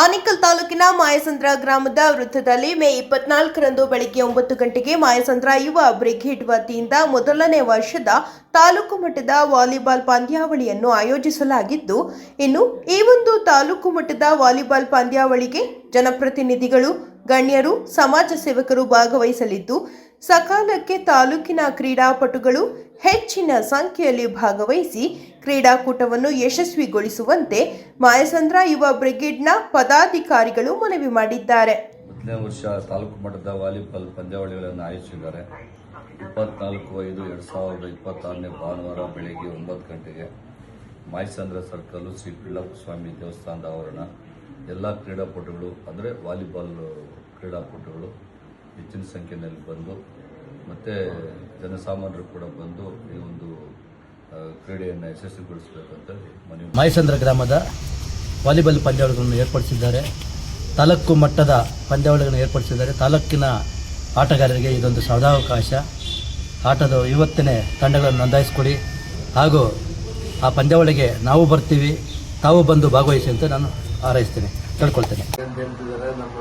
ಆನೇಕಲ್ ತಾಲೂಕಿನ ಮಾಯಸಂದ್ರ ಗ್ರಾಮದ ವೃತ್ತದಲ್ಲಿ ಮೇ 24ರಂದು ಬೆಳಗ್ಗೆ 9 ಗಂಟೆಗೆ ಮಾಯಸಂದ್ರ ಯುವ ಬ್ರಿಗೇಡ್ ವತಿಯಿಂದ ಮೊದಲನೇ ವರ್ಷದ ತಾಲೂಕು ಮಟ್ಟದ ವಾಲಿಬಾಲ್ ಪಂದ್ಯಾವಳಿಯನ್ನು ಆಯೋಜಿಸಲಾಗಿದ್ದು, ಇನ್ನು ಈ ಒಂದು ತಾಲೂಕು ಮಟ್ಟದ ವಾಲಿಬಾಲ್ ಪಂದ್ಯಾವಳಿಗೆ ಜನಪ್ರತಿನಿಧಿಗಳು, ಗಣ್ಯರು, ಸಮಾಜ ಸೇವಕರು ಭಾಗವಹಿಸಲಿದ್ದು, ಸಕಾಲಕ್ಕೆ ತಾಲೂಕಿನ ಕ್ರೀಡಾಪಟುಗಳು ಹೆಚ್ಚಿನ ಸಂಖ್ಯೆಯಲ್ಲಿ ಭಾಗವಹಿಸಿ ಕ್ರೀಡಾಕೂಟವನ್ನು ಯಶಸ್ವಿಗೊಳಿಸುವಂತೆ ಮಾಯಸಂದ್ರ ಯುವ ಬ್ರಿಗೇಡ್ನ ಪದಾಧಿಕಾರಿಗಳು ಮನವಿ ಮಾಡಿದ್ದಾರೆ. ಮೊದಲನೇ ವರ್ಷ ತಾಲೂಕು ಮಟ್ಟದ ವಾಲಿಬಾಲ್ ಪಂದ್ಯಾವಳಿಗಳನ್ನು ಆಯೋಜಿಸಿದ್ದಾರೆ. 24/5/2026 ಭಾನುವಾರ ಬೆಳಗ್ಗೆ 9 ಗಂಟೆಗೆ ಮಾಯಸಂದ್ರ ಸರ್ಕಲ್ ಶ್ರೀ ಪಿಳ್ಳಪ್ಪ ಸ್ವಾಮಿ ದೇವಸ್ಥಾನದ ಆವರಣ. ಎಲ್ಲ ಕ್ರೀಡಾಪಟುಗಳು ಅಂದರೆ ವಾಲಿಬಾಲ್ ಕ್ರೀಡಾಪಟುಗಳು ಹೆಚ್ಚಿನ ಸಂಖ್ಯೆಯಲ್ಲಿ ಬಂದು ಮತ್ತು ಜನಸಾಮಾನ್ಯರು ಕೂಡ ಬಂದು ಈ ಒಂದು ಕ್ರೀಡೆಯನ್ನು ಯಶಸ್ವಿಗೊಳಿಸಬೇಕಂತ ಮನವಿ. ಮಾಯಸಂದ್ರ ಗ್ರಾಮದ ವಾಲಿಬಾಲ್ ಪಂದ್ಯಾವಳಿಗಳನ್ನು ಏರ್ಪಡಿಸಿದ್ದಾರೆ. ತಾಲೂಕು ಮಟ್ಟದ ಪಂದ್ಯಾವಳಿಗಳನ್ನು ಏರ್ಪಡಿಸಿದ್ದಾರೆ. ತಾಲೂಕಿನ ಆಟಗಾರರಿಗೆ ಇದೊಂದು ಸದಾವಕಾಶ. ಆಟದ ಇವತ್ತಿನೇ ತಂಡಗಳನ್ನು ನೋಂದಾಯಿಸಿಕೊಡಿ ಹಾಗೂ ಆ ಪಂದ್ಯಾವಳಿಗೆ ನಾವು ಬರ್ತೀವಿ, ತಾವು ಬಂದು ಭಾಗವಹಿಸಿ ಅಂತ ನಾನು ಹಾರೈಸ್ತೇನೆ, ಕೇಳ್ಕೊಳ್ತೇನೆ. ನಮ್ಮ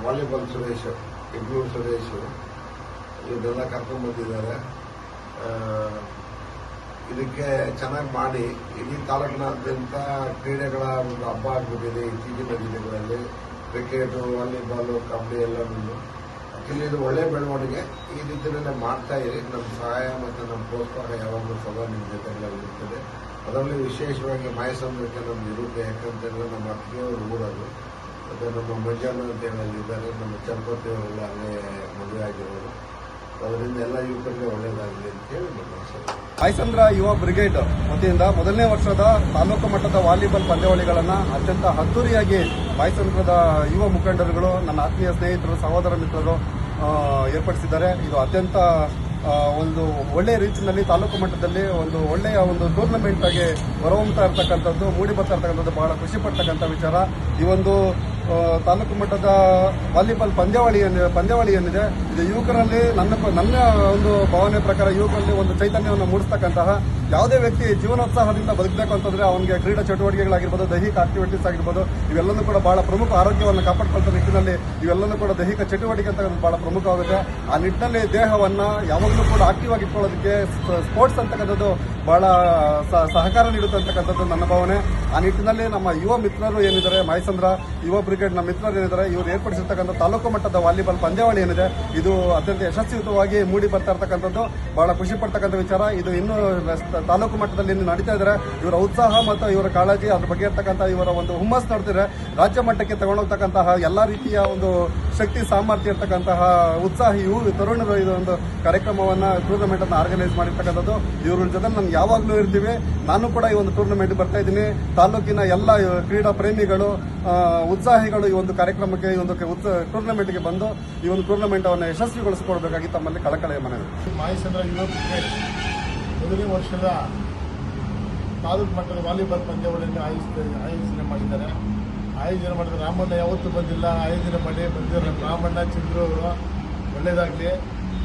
ವಾಲಿಬಾಲ್ ಸುರೇಶ್, ಇಗ್ಲೂರು ಸುರೇಶ್ ಇದೆಲ್ಲ ಕರ್ಕೊಂಡ್ಬಂದಿದ್ದಾರೆ. ಇದಕ್ಕೆ ಚೆನ್ನಾಗಿ ಮಾಡಿ ಇಡೀ ತಾಲೂಕಿನಾದ್ಯಂತ ಕ್ರೀಡೆಗಳ ಒಂದು ಹಬ್ಬ ಆಗ್ಬಿಟ್ಟಿದೆ. ಇತ್ತೀಚಿನ ದಿನಗಳಲ್ಲಿ ಕ್ರಿಕೆಟ್, ವಾಲಿಬಾಲ್, ಕಬಡ್ಡಿ ಎಲ್ಲನೂ ಇಲ್ಲಿ ಇದು ಒಳ್ಳೆ ಬೆಳವಣಿಗೆ. ಈ ರೀತಿಯಲ್ಲೇ ಮಾಡ್ತಾ ಇರಿ. ನಮ್ಮ ಸಹಾಯ ಮತ್ತು ನಮ್ಮ ಪ್ರೋತ್ಸಾಹ ಯಾವಾಗಲೂ ಸದಾ ನಿಮ್ಮ ಜೊತೆಲ್ಲ ಇರ್ತದೆ. ಅದರಲ್ಲಿ ವಿಶೇಷವಾಗಿ ಮಾಯಸಂದ್ರಕ್ಕೆ ನಮ್ಗೆ ಇರುತ್ತೆ. ಯಾಕಂತಂದ್ರೆ ನಮ್ಮ ಅತ್ತಿಗೆಯವರು ಊರದು, ಮತ್ತು ನಮ್ಮ ಮಂಜಾನ ಅಂತ ಹೇಳಿದ್ದಾರೆ. ನಮ್ಮ ಚಂಪತಿಯವರೆಲ್ಲ ಅಲ್ಲೇ ಮದುವೆ ಆಗಿರೋರು. ಅದರಿಂದ ಎಲ್ಲ ಯುವಕರಿಗೆ ಒಳ್ಳೆಯದಾಗಲಿ ಅಂತ ಹೇಳಿ ನಮ್ಮ ಆಸೆ. ಮಾಯಸಂದ್ರ ಯುವ ಬ್ರಿಗೇಡ್ ವತಿಯಿಂದ ಮೊದಲನೇ ವರ್ಷದ ತಾಲೂಕು ಮಟ್ಟದ ವಾಲಿಬಾಲ್ ಪಂದ್ಯಾವಳಿಗಳನ್ನು ಅತ್ಯಂತ ಅದ್ದೂರಿಯಾಗಿ ಮಾಯಸಂದ್ರದ ಯುವ ಮುಖಂಡರುಗಳು, ನನ್ನ ಆತ್ಮೀಯ ಸ್ನೇಹಿತರು, ಸಹೋದರ ಮಿತ್ರರು ಏರ್ಪಡಿಸಿದ್ದಾರೆ. ಇದು ಅತ್ಯಂತ ಒಂದು ಒಳ್ಳೆಯ ರೀತಿಯಲ್ಲಿ ತಾಲೂಕು ಮಟ್ಟದಲ್ಲಿ ಒಂದು ಒಳ್ಳೆಯ ಒಂದು ಟೂರ್ನಮೆಂಟ್ ಆಗಿ ಹೊರಹೊಮ್ಮತಾ ಇರ್ತಕ್ಕಂಥದ್ದು, ಮೂಡಿ ಬರ್ತಾ ಇರ್ತಕ್ಕಂಥದ್ದು ಬಹಳ ಖುಷಿ ಪಡ್ತಕ್ಕಂಥ ವಿಚಾರ. ಈ ಒಂದು ತಾಲೂಕು ಮಟ್ಟದ ವಾಲಿಬಾಲ್ ಪಂದ್ಯಾವಳಿ ಏನಿದೆ ಇದು ಯುವಕರಲ್ಲಿ ನನ್ನ ಒಂದು ಭಾವನೆ ಪ್ರಕಾರ ಯುವಕರಲ್ಲಿ ಒಂದು ಚೈತನ್ಯವನ್ನು ಮೂಡಿಸ್ತಕ್ಕಂತಹ, ಯಾವುದೇ ವ್ಯಕ್ತಿ ಜೀವನೋತ್ಸಾಹದಿಂದ ಬದುಕಬೇಕು ಅಂತಂದ್ರೆ ಅವನಿಗೆ ಕ್ರೀಡಾ ಚಟುವಟಿಕೆಗಳಾಗಿರ್ಬೋದು, ದೈಹಿಕ ಆಕ್ಟಿವಿಟೀಸ್ ಆಗಿರ್ಬೋದು, ಇವೆಲ್ಲವೂ ಕೂಡ ಬಹಳ ಪ್ರಮುಖ. ಆರೋಗ್ಯವನ್ನು ಕಾಪಾಡಿಕೊಳ್ಳುವ ನಿಟ್ಟಿನಲ್ಲಿ ಇವೆಲ್ಲವೂ ಕೂಡ ದೈಹಿಕ ಚಟುವಟಿಕೆ ಅಂತ ಬಹಳ ಪ್ರಮುಖವಾಗುತ್ತೆ. ಆ ನಿಟ್ಟಿನಲ್ಲಿ ದೇಹವನ್ನು ಯಾವಾಗಲೂ ಕೂಡ ಆಕ್ಟಿವ್ ಆಗಿ ಇಟ್ಕೊಳ್ಳೋದಕ್ಕೆ ಸ್ಪೋರ್ಟ್ಸ್ ಅಂತಕ್ಕಂಥದ್ದು ಬಹಳ ಸಹಕಾರ ನೀಡುತ್ತಂತಕ್ಕಂಥದ್ದು ನನ್ನ ಭಾವನೆ. ಆ ನಿಟ್ಟಿನಲ್ಲಿ ನಮ್ಮ ಯುವ ಮಿತ್ರರು ಏನಿದ್ದಾರೆ, ಮಾಯಸಂದ್ರ ಯುವ ಬ್ರಿಗೇಡ್ನ ಮಿತ್ರರು ಏನಿದ್ದಾರೆ, ಇವರು ಏರ್ಪಡಿಸಿರ್ತಕ್ಕಂಥ ತಾಲೂಕು ಮಟ್ಟದ ವಾಲಿಬಾಲ್ ಪಂದ್ಯಾವಳಿ ಏನಿದೆ ಇದು ಅತ್ಯಂತ ಯಶಸ್ವಿಯುತವಾಗಿ ಮೂಡಿ ಬರ್ತಾ ಇರ್ತಕ್ಕಂಥದ್ದು ಬಹಳ ಖುಷಿ ಪಡ್ತಕ್ಕಂಥ ವಿಚಾರ. ಇದು ಇನ್ನೂ ತಾಲೂಕು ಮಟ್ಟದಲ್ಲಿ ನಡೀತಾ ಇದ್ದಾರೆ. ಇವರ ಉತ್ಸಾಹ ಮತ್ತು ಇವರ ಕಾಳಜಿ, ಅದ್ರ ಬಗ್ಗೆ ಇರ್ತಕ್ಕಂಥ ಇವರ ಒಂದು ಹುಮ್ಮಸ್ ನೋಡ್ತಿದ್ರೆ ರಾಜ್ಯ ಮಟ್ಟಕ್ಕೆ ತಗೊಂಡೋಗ್ತಕ್ಕಂತಹ ಎಲ್ಲ ರೀತಿಯ ಒಂದು ಶಕ್ತಿ ಸಾಮರ್ಥ್ಯ ಇರ್ತಕ್ಕಂತಹ ಉತ್ಸಾಹಿ ತರುಣರು ಇದು ಒಂದು ಕಾರ್ಯಕ್ರಮವನ್ನು, ಟೂರ್ನಮೆಂಟ್ ಅನ್ನು ಆರ್ಗನೈಸ್ ಮಾಡಿರ್ತಕ್ಕಂಥದ್ದು. ಇವ್ರ ಜೊತೆ ನಾನು ಯಾವಾಗಲೂ ಇರ್ತೀವಿ. ನಾನು ಕೂಡ ಈ ಒಂದು ಟೂರ್ನಮೆಂಟ್ ಬರ್ತಾ ಇದ್ದೀನಿ. ತಾಲೂಕಿನ ಎಲ್ಲ ಕ್ರೀಡಾ ಪ್ರೇಮಿಗಳು, ಉತ್ಸಾಹಿಗಳು ಈ ಒಂದು ಕಾರ್ಯಕ್ರಮಕ್ಕೆ, ಈ ಒಂದು ಟೂರ್ನಮೆಂಟ್ಗೆ ಬಂದು ಈ ಒಂದು ಟೂರ್ನಮೆಂಟ್ ಅನ್ನು ಯಶಸ್ವಿಗೊಳಿಸಿಕೊಡ್ಬೇಕಾಗಿ ತಮ್ಮಲ್ಲಿ ಕಳಕಳಿಯ ಮನವಿ. ಮಾಯಸಂದ್ರ ಯುವ ಬ್ರಿಗೇಡ್ ಮೊದಲನೇ ವರ್ಷದ ತಾಲೂಕು ಮಟ್ಟದ ವಾಲಿಬಾಲ್ ಪಂದ್ಯಾವಳಿಯನ್ನು ಆಯೋಜನೆ ಮಾಡಿದ್ದಾರೆ. ಆಯೋಜನೆ ಮಾಡಿದ ರಾಮಣ್ಣ ಯಾವತ್ತೂ ಬಂದಿಲ್ಲ, ಆಯೋಜನೆ ಮಾಡಿ ಬಂದಿರೋ ನಮ್ಮ ರಾಮಣ್ಣ, ಚಂದ್ರು ಅವರು ಒಳ್ಳೆಯದಾಗಲಿ.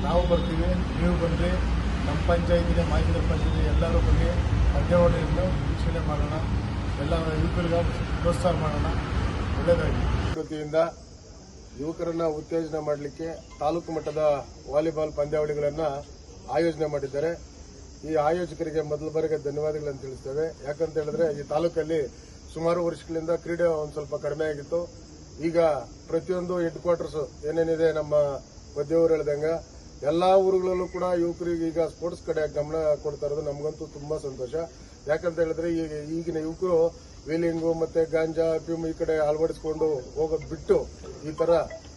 ನಾವು ಬರ್ತೀವಿ, ನೀವು ಬನ್ನಿರಿ. ನಮ್ಮ ಪಂಚಾಯತಿಗೆ, ಮಾಯಸಂದ್ರ ಪಂಚಾಯತಿ ಎಲ್ಲರೂ ಬನ್ನಿ. ಪಂದ್ಯಾವಳಿಯನ್ನು ವೀಕ್ಷಣೆ ಮಾಡೋಣ, ಎಲ್ಲ ಯುವಕರಿಗೆ ಪ್ರೋತ್ಸಾಹ ಮಾಡೋಣ. ಒಳ್ಳೆಯದಾಗಲಿ. ವತಿಯಿಂದ ಯುವಕರನ್ನ ಉತ್ತೇಜನ ಮಾಡಲಿಕ್ಕೆ ತಾಲೂಕು ಮಟ್ಟದ ವಾಲಿಬಾಲ್ ಪಂದ್ಯಾವಳಿಗಳನ್ನು ಆಯೋಜನೆ ಮಾಡಿದ್ದಾರೆ. ಈ ಆಯೋಜಕರಿಗೆ ಮೊದಲ ಬಾರಿಗೆ ಧನ್ಯವಾದಗಳನ್ನು ತಿಳಿಸ್ತೇವೆ. ಯಾಕಂತ ಹೇಳಿದ್ರೆ ಈ ತಾಲೂಕಲ್ಲಿ ಸುಮಾರು ವರ್ಷಗಳಿಂದ ಕ್ರೀಡೆ ಒಂದು ಸ್ವಲ್ಪ ಕಡಿಮೆ ಆಗಿತ್ತು. ಈಗ ಪ್ರತಿಯೊಂದು ಹೆಡ್ ಕ್ವಾರ್ಟರ್ಸ್ ಏನೇನಿದೆ ನಮ್ಮ ವದ್ಯವರು ಹೇಳ್ದಂಗೆ ಎಲ್ಲ ಊರುಗಳಲ್ಲೂ ಕೂಡ ಯುವಕರಿಗೆ ಈಗ ಸ್ಪೋರ್ಟ್ಸ್ ಕಡೆ ಗಮನ ಕೊಡ್ತಾ ಇರೋದು ನಮಗಂತೂ ತುಂಬಾ ಸಂತೋಷ. ಯಾಕಂತ ಹೇಳಿದ್ರೆ ಈಗಿನ ಯುವಕರು ವೀಲಿಂಗು ಮತ್ತೆ ಗಾಂಜಾ, ಅಫೀಮ್ ಈ ಕಡೆ ಅಳವಡಿಸ್ಕೊಂಡು ಹೋಗೋದು ಬಿಟ್ಟು ಈ ತರ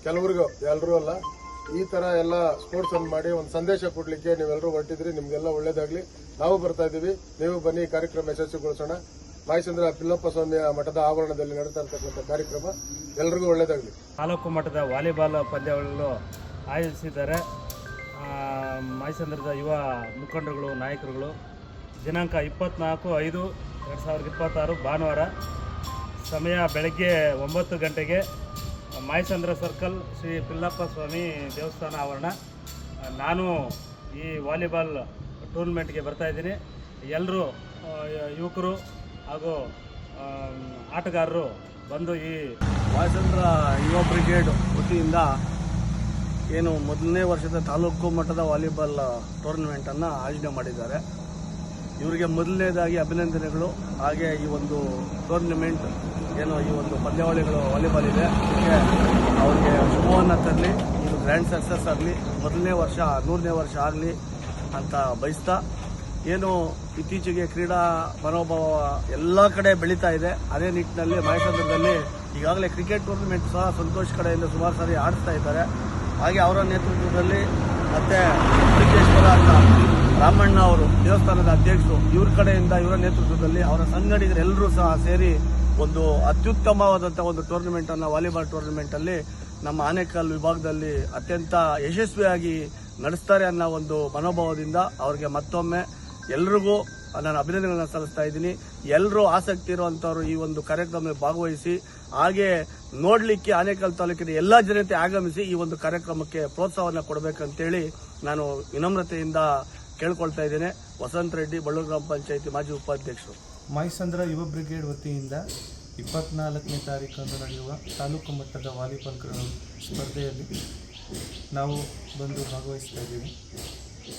ಕೆಲವರಿಗೂ, ಎಲ್ಲರೂ ಅಲ್ಲ, ಈ ತರ ಎಲ್ಲ ಸ್ಪೋರ್ಟ್ಸ್ ಅನ್ನು ಮಾಡಿ ಒಂದು ಸಂದೇಶ ಕೊಡ್ಲಿಕ್ಕೆ ನೀವೆಲ್ಲರೂ ಹೊರಟಿದ್ರಿ. ನಿಮ್ಗೆಲ್ಲ ಒಳ್ಳೇದಾಗ್ಲಿ. ನಾವು ಬರ್ತಾ ಇದ್ದೀವಿ, ನೀವು ಬನ್ನಿ, ಕಾರ್ಯಕ್ರಮ ಯಶಸ್ವಿಗೊಳಿಸೋಣ. ಮಾಯಸಂದ್ರ ಪಿಳ್ಳಪ್ಪ ಸ್ವಾಮಿಯ ಮಠದ ಆವರಣದಲ್ಲಿ ನಡೆತಾ ಇರತಕ್ಕಂಥ ಕಾರ್ಯಕ್ರಮ ಎಲ್ಲರಿಗೂ ಒಳ್ಳೇದಾಗಲಿ. ತಾಲೂಕು ಮಟ್ಟದ ವಾಲಿಬಾಲ್ ಪಂದ್ಯಾವಳಿಗಳು ಆಯೋಜಿಸಿದ್ದಾರೆ. ಮಾಯಸಂದ್ರದ ಯುವ ಮುಖಂಡರುಗಳು, ನಾಯಕರುಗಳು. ದಿನಾಂಕ 24/5/2026 ಭಾನುವಾರ. ಸಮಯ ಬೆಳಗ್ಗೆ 9 ಗಂಟೆಗೆ ಮಾಯಸಂದ್ರ ಸರ್ಕಲ್ ಶ್ರೀ ಪಿಳ್ಳಪ್ಪ ಸ್ವಾಮಿ ದೇವಸ್ಥಾನ ಆವರಣ. ನಾನು ಈ ವಾಲಿಬಾಲ್ ಟೂರ್ನಮೆಂಟ್ಗೆ ಬರ್ತಾಯಿದ್ದೀನಿ. ಎಲ್ಲರೂ ಯುವಕರು ಹಾಗೂ ಆಟಗಾರರು ಬಂದು ಈ ವಾಯಸಂದ್ರ ಯುವ ಬ್ರಿಗೇಡ್ ವತಿಯಿಂದ ಏನು ಮೊದಲನೇ ವರ್ಷದ ತಾಲೂಕು ಮಟ್ಟದ ವಾಲಿಬಾಲ್ ಟೂರ್ನಮೆಂಟನ್ನು ಆಯೋಜನೆ ಮಾಡಿದ್ದಾರೆ. ಇವರಿಗೆ ಮೊದಲನೇದಾಗಿ ಅಭಿನಂದನೆಗಳು. ಹಾಗೆ ಈ ಒಂದು ಟೂರ್ನಮೆಂಟ್ ಏನು ಈ ಒಂದು ಪಂದ್ಯಾವಳಿಗಳು ವಾಲಿಬಾಲ್ ಇದೆ, ಅದಕ್ಕೆ ಅವ್ರಿಗೆ ಶುಭವನ್ನು ತರಲಿ, ಇದು ಗ್ರ್ಯಾಂಡ್ ಸಕ್ಸಸ್ ಆಗಲಿ, ಮೊದಲನೇ ವರ್ಷ 100ನೇ ವರ್ಷ ಆಗಲಿ ಅಂತ ಬಯಸ್ತಾ, ಏನು ಇತ್ತೀಚೆಗೆ ಕ್ರೀಡಾ ಮನೋಭಾವ ಎಲ್ಲ ಕಡೆ ಬೆಳೀತಾ ಇದೆ, ಅದೇ ನಿಟ್ಟಿನಲ್ಲಿ ಮಾಯಸಂದ್ರದಲ್ಲಿ ಈಗಾಗಲೇ ಕ್ರಿಕೆಟ್ ಟೂರ್ನಮೆಂಟ್ ಸಹ ಸಂತೋಷ್ ಕಡೆಯಿಂದ ಸುಮಾರು ಸಾರಿ ಆಡಿಸ್ತಾ ಇದ್ದಾರೆ. ಹಾಗೆ ಅವರ ನೇತೃತ್ವದಲ್ಲಿ ಮತ್ತು ಹುಲಿಕೇಶ್ವರ ಅಂತ ರಾಮಣ್ಣ ಅವರು ದೇವಸ್ಥಾನದ ಅಧ್ಯಕ್ಷರು, ಇವ್ರ ಕಡೆಯಿಂದ ಇವರ ನೇತೃತ್ವದಲ್ಲಿ ಅವರ ಸಂಘಟಕರೆಲ್ಲರೂ ಸಹ ಸೇರಿ ಒಂದು ಅತ್ಯುತ್ತಮವಾದಂಥ ಒಂದು ಟೂರ್ನಮೆಂಟನ್ನು ವಾಲಿಬಾಲ್ ಟೂರ್ನಮೆಂಟಲ್ಲಿ ನಮ್ಮ ಆನೇಕಲ್ ವಿಭಾಗದಲ್ಲಿ ಅತ್ಯಂತ ಯಶಸ್ವಿಯಾಗಿ ನಡೆಸ್ತಾರೆ ಅನ್ನೋ ಒಂದು ಮನೋಭಾವದಿಂದ ಅವರಿಗೆ ಮತ್ತೊಮ್ಮೆ ಎಲ್ರಿಗೂ ನಾನು ಅಭಿನಂದನೆಗಳನ್ನು ಸಲ್ಲಿಸ್ತಾ ಇದ್ದೀನಿ. ಎಲ್ಲರೂ ಆಸಕ್ತಿ ಇರುವಂಥವ್ರು ಈ ಒಂದು ಕಾರ್ಯಕ್ರಮದಲ್ಲಿ ಭಾಗವಹಿಸಿ, ಹಾಗೆ ನೋಡಲಿಕ್ಕೆ ಆನೇಕಲ್ ತಾಲೂಕಿನ ಎಲ್ಲ ಜನತೆ ಆಗಮಿಸಿ ಈ ಒಂದು ಕಾರ್ಯಕ್ರಮಕ್ಕೆ ಪ್ರೋತ್ಸಾಹವನ್ನು ಕೊಡಬೇಕಂತೇಳಿ ನಾನು ವಿನಮ್ರತೆಯಿಂದ ಕೇಳ್ಕೊಳ್ತಾ ಇದ್ದೇನೆ. ವಸಂತ ರೆಡ್ಡಿ, ಬಳ್ಳೂರು ಗ್ರಾಮ ಪಂಚಾಯಿತಿ ಮಾಜಿ ಉಪಾಧ್ಯಕ್ಷರು. ಮಾಯಸಂದ್ರ ಯುವ ಬ್ರಿಗೇಡ್ ವತಿಯಿಂದ 24ನೇ ತಾರೀಕಂದು ನಡೆಯುವ ತಾಲೂಕು ಮಟ್ಟದ ವಾಲಿಬಾಲ್ ಸ್ಪರ್ಧೆಯಲ್ಲಿ ನಾವು ಬಂದು ಭಾಗವಹಿಸ್ತಾ ಇದ್ದೀವಿ.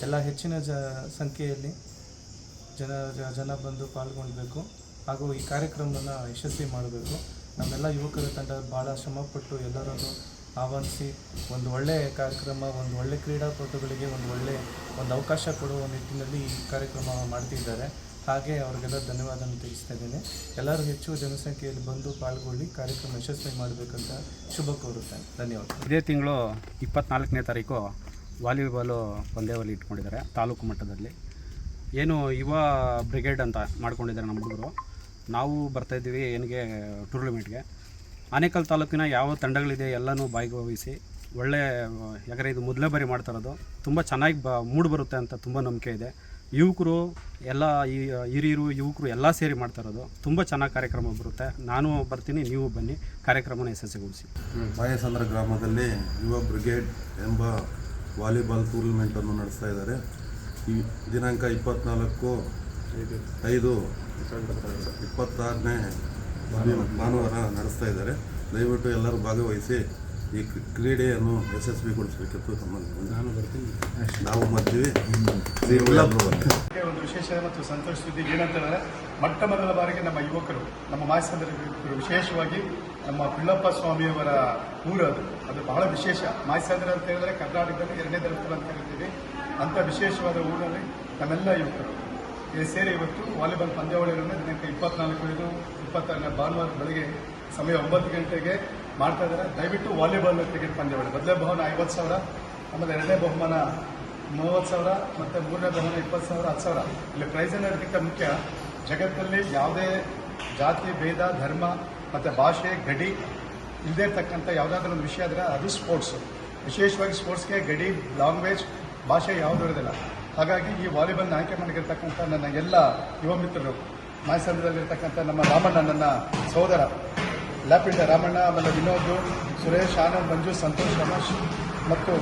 ಎಲ್ಲ ಹೆಚ್ಚಿನ ಸಂಖ್ಯೆಯಲ್ಲಿ ಜನ ಬಂದು ಪಾಲ್ಗೊಳ್ಬೇಕು ಹಾಗೂ ಈ ಕಾರ್ಯಕ್ರಮವನ್ನು ಯಶಸ್ವಿ ಮಾಡಬೇಕು. ನಮ್ಮೆಲ್ಲ ಯುವಕರ ತಂಡ ಭಾಳ ಶ್ರಮಪಟ್ಟು ಎಲ್ಲರನ್ನು ಆಹ್ವಾನಿಸಿ ಒಂದು ಒಳ್ಳೆಯ ಕಾರ್ಯಕ್ರಮ, ಒಂದು ಒಳ್ಳೆಯ ಕ್ರೀಡಾಪಟುಗಳಿಗೆ ಒಂದು ಅವಕಾಶ ಕೊಡುವ ನಿಟ್ಟಿನಲ್ಲಿ ಈ ಕಾರ್ಯಕ್ರಮ ಮಾಡ್ತಿದ್ದಾರೆ. ಹಾಗೆ ಅವರಿಗೆಲ್ಲ ಧನ್ಯವಾದವನ್ನು ತಿಳಿಸ್ತಾ ಇದ್ದೇನೆ. ಎಲ್ಲರೂ ಹೆಚ್ಚು ಜನಸಂಖ್ಯೆಯಲ್ಲಿ ಬಂದು ಪಾಲ್ಗೊಳ್ಳಿ, ಕಾರ್ಯಕ್ರಮ ಯಶಸ್ವಿ ಮಾಡಬೇಕಂತ ಶುಭ ಕೋರುತ್ತೇನೆ. ಧನ್ಯವಾದ. ಇದೇ ತಿಂಗಳು 24ನೇ ತಾರೀಕು ವಾಲಿಬಾಲು ಪಂದ್ಯಾವಳಿ ಇಟ್ಕೊಂಡಿದ್ದಾರೆ ತಾಲೂಕು ಮಟ್ಟದಲ್ಲಿ. ಏನು ಯುವ ಬ್ರಿಗೇಡ್ ಅಂತ ಮಾಡ್ಕೊಂಡಿದ್ದಾರೆ ನಮ್ಮ ಹುಡುಗರು. ನಾವು ಬರ್ತಾಯಿದ್ದೀವಿ ಏನಿಗೆ ಟೂರ್ನಮೆಂಟ್ಗೆ. ಆನೇಕಲ್ ತಾಲೂಕಿನ ಯಾವ ತಂಡಗಳಿದೆ ಎಲ್ಲನೂ ಭಾಗವಹಿಸಿ ಯಾಕಂದರೆ ಇದು ಮೊದಲೇ ಬಾರಿ ಮಾಡ್ತಾ ಇರೋದು, ತುಂಬ ಚೆನ್ನಾಗಿ ಮೂಡ್ ಬರುತ್ತೆ ಅಂತ ತುಂಬ ನಂಬಿಕೆ ಇದೆ. ಯುವಕರು ಎಲ್ಲ ಹಿರಿಯರು ಯುವಕರು ಎಲ್ಲ ಸೇರಿ ಮಾಡ್ತಾ ಇರೋದು, ತುಂಬ ಚೆನ್ನಾಗಿ ಕಾರ್ಯಕ್ರಮ ಬರುತ್ತೆ. ನಾನು ಬರ್ತೀನಿ, ನೀವು ಬನ್ನಿ, ಕಾರ್ಯಕ್ರಮನ ಯಶಸ್ವಿಗೊಳಿಸಿ. ಮಾಯಸಂದ್ರ ಗ್ರಾಮದಲ್ಲಿ ಯುವ ಬ್ರಿಗೇಡ್ ಎಂಬ ವಾಲಿಬಾಲ್ ಟೂರ್ನಮೆಂಟನ್ನು ನಡೆಸ್ತಾ ಇದ್ದಾರೆ. ಈ ದಿನಾಂಕ 24/5/26ನೇ ಭಾನುವಾರ ನಡೆಸ್ತಾ ಇದ್ದಾರೆ. ದಯವಿಟ್ಟು ಎಲ್ಲರೂ ಭಾಗವಹಿಸಿ ಈ ಕ್ರೀಡೆಯನ್ನು ಯಶಸ್ವಿಗೊಳಿಸಬೇಕಿತ್ತು. ನಾವು ಮಾಡ್ತೀವಿ. ಒಂದು ವಿಶೇಷ ಮತ್ತು ಸಂತೋಷ ಸುದ್ದಿ ಏನಂತಂದರೆ, ಮೊಟ್ಟ ಮೊದಲ ಬಾರಿಗೆ ನಮ್ಮ ಯುವಕರು, ನಮ್ಮ ಮಾಯಸಂದ್ರ ಯುವಕರು, ವಿಶೇಷವಾಗಿ ನಮ್ಮ ಪಿಳ್ಳಪ್ಪ ಸ್ವಾಮಿಯವರ ಊರು ಅದು ಬಹಳ ವಿಶೇಷ. ಮಾಯಸಂದ್ರ ಅಂತ ಹೇಳಿದ್ರೆ ಕರ್ನಾಟಕದಲ್ಲಿ 2ನೇ ಧರ್ಮಸ್ಥಳ ಅಂತ ಕರಿತೀವಿ. ಅಂಥ ವಿಶೇಷವಾದ ಊರಲ್ಲಿ ನಮ್ಮೆಲ್ಲ ಯುವಕರು ಸೇರಿ ಇವತ್ತು ವಾಲಿಬಾಲ್ ಪಂದ್ಯಾವಳಿಗಳನ್ನು ದಿನಾಂಕ 24/5/26ನೇ ಭಾನುವಾರ ಬೆಳಗ್ಗೆ ಸಮಯ 9 ಗಂಟೆಗೆ ಮಾಡ್ತಾ ಇದ್ದಾರೆ. ದಯವಿಟ್ಟು ವಾಲಿಬಾಲ್ ಕ್ರಿಕೆಟ್ ಪಂದ್ಯಾವಳಿ ಮೊದಲನೇ ಬಹುಮಾನ 50,000, ಆಮೇಲೆ 2ನೇ ಬಹುಮಾನ 30,000 ಮತ್ತು 3ನೇ ಬಹುಮಾನ 20,000, 10,000. ಇಲ್ಲಿ ಪ್ರೈಸ್ ಅನ್ನೋದಕ್ಕಿಂತ ಮುಖ್ಯ, ಜಗತ್ತಲ್ಲಿ ಯಾವುದೇ ಜಾತಿ, ಭೇದ, ಧರ್ಮ ಮತ್ತು ಭಾಷೆ, ಗಡಿ ಇಲ್ಲದೇ ಇರ್ತಕ್ಕಂಥ ಯಾವುದಾದ್ರೂ ಒಂದು ವಿಷಯ ಆದರೆ ಅದು ಸ್ಪೋರ್ಟ್ಸು. ವಿಶೇಷವಾಗಿ ಸ್ಪೋರ್ಟ್ಸ್ಗೆ ಗಡಿ, ಲ್ಯಾಂಗ್ವೇಜ್, ಭಾಷೆ ಯಾವುದೂ ಇರೋದಿಲ್ಲ. ಹಾಗಾಗಿ ಈ ವಾಲಿಬಾಲ್ನ ಆಯ್ಕೆ ಮಾಡಿರ್ತಕ್ಕಂಥ ನನ್ನ ಎಲ್ಲ ಯುವ ಮಿತ್ರರು, ಮಾಯಸಂದ್ರದಲ್ಲಿರ್ತಕ್ಕಂಥ ನಮ್ಮ ರಾಮಣ್ಣ, ನನ್ನ ಸಹೋದರ ಲ್ಯಾಪಿಂಡ ರಾಮಣ್ಣ, ಆಮೇಲೆ ವಿನೋದ್, ಸುರೇಶ್, ಆನಂದ್, ಮಂಜು, ಸಂತೋಷ್, ರಮೇಶ್ ಮತ್ತು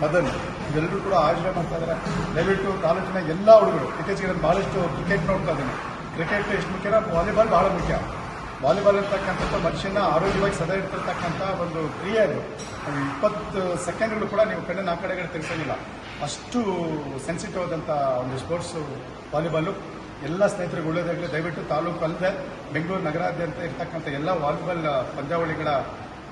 ಮದನ್ ಇವೆಲ್ಲರೂ ಕೂಡ ಆಯೋಜನೆ ಮಾಡ್ತಾ ಇದ್ದಾರೆ. ದಯವಿಟ್ಟು ತಾಲೂಕಿನ ಎಲ್ಲ ಹುಡುಗರು, ಇತ್ತೀಚೆಗೆ ನಾನು ಭಾಳಷ್ಟು ಕ್ರಿಕೆಟ್ ನೋಡ್ತಾ ಇದ್ದೀನಿ. ಕ್ರಿಕೆಟ್ ಎಷ್ಟು ಮುಖ್ಯ, ವಾಲಿಬಾಲ್ ಬಹಳ ಮುಖ್ಯ. ವಾಲಿಬಾಲ್ ಅಂತಕ್ಕಂಥದ್ದು ಮನುಷ್ಯನ ಆರೋಗ್ಯವಾಗಿ ಸದಾ ಇರ್ತಿರ್ತಕ್ಕಂಥ ಒಂದು ಕ್ರಿಯೆ. ಅದು 20 ಸೆಕೆಂಡ್ಗಳು ಕೂಡ ನೀವು ಕಣ್ಣನ್ನು ಆ ಕಡೆಗಡೆ ತಿರ್ಸೋದಿಲ್ಲ, ಅಷ್ಟು ಸೆನ್ಸಿಟಿವ್ ಆದಂಥ ಒಂದು ಸ್ಪೋರ್ಟ್ಸು ವಾಲಿಬಾಲು. ಎಲ್ಲ ಸ್ನೇಹಿತರಿಗೆ ಒಳ್ಳೆಯದಾಗಲಿ. ದಯವಿಟ್ಟು ತಾಲೂಕು ಅಲ್ಲದೆ ಬೆಂಗಳೂರು ನಗರಾದ್ಯಂತ ಇರ್ತಕ್ಕಂಥ ಎಲ್ಲ ವಾಲಿಬಾಲ್ ಪಂದ್ಯಾವಳಿಗಳ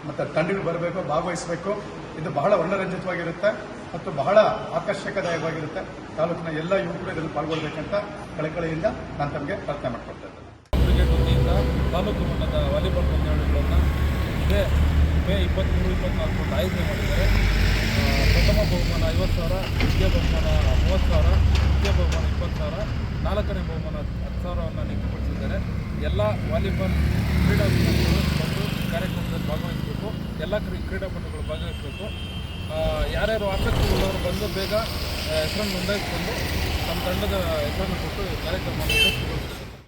ಮತ್ತು ತಂಡಗಳು ಬರಬೇಕು, ಭಾಗವಹಿಸಬೇಕು. ಇದು ಬಹಳ ವರ್ಣರಂಜಿತವಾಗಿರುತ್ತೆ ಮತ್ತು ಬಹಳ ಆಕರ್ಷಕದಾಯಕವಾಗಿರುತ್ತೆ. ತಾಲೂಕಿನ ಎಲ್ಲ ಯುವಕರು ಇದನ್ನು ಪಾಲ್ಗೊಳ್ಬೇಕಂತ ಕಳಕಳಿಯಿಂದ ನಾನು ತಮಗೆ ಪ್ರಾರ್ಥನೆ ಮಾಡ್ಕೊಳ್ತಾ ಇದ್ದೇನೆ. ಕ್ರಿಕೆಟ್ ವತಿಯಿಂದ ತಾಲೂಕು ಮಟ್ಟದ ವಾಲಿಬಾಲ್ ಪಂದ್ಯಾವಳಿಗಳನ್ನು ಇದೇ ಮೇ 23-24 ಆಯೋಜನೆ ಮಾಡಿದ್ದಾರೆ. ಪ್ರಥಮ ಬಹುಮಾನ 50,000, ದ್ವಿತೀಯ ಬಹುಮಾನ 30,000, ತೃತೀಯ ಬಹುಮಾನ 20,000, 4ನೇ ಬಹುಮಾನ 10,000ವನ್ನು ನಿಗದಿಪಡಿಸಿದ್ದಾರೆ. ಎಲ್ಲ ವಾಲಿಬಾಲ್ ಕ್ರೀಡಾಪಟುಗಳು ಬಂದು ಕಾರ್ಯಕ್ರಮದಲ್ಲಿ ಭಾಗವಹಿಸಬೇಕು. ಎಲ್ಲ ಕ್ರೀಡಾಪಟುಗಳು ಭಾಗವಹಿಸಬೇಕು. ಯಾರ್ಯಾರು ಆಸಕ್ತಿ ಉಳ್ಳವರು ಬಂದು ಬೇಗ ಹೆಸರನ್ನು ನೋಂದಾಯಿಸಿಕೊಂಡು ನಮ್ಮ ತಂಡದ ಹೆಸರನ್ನು ಕೊಟ್ಟು ಕಾರ್ಯಕ್ರಮವನ್ನು ಯಶಸ್ವಿಗೊಳಿಸಬೇಕು.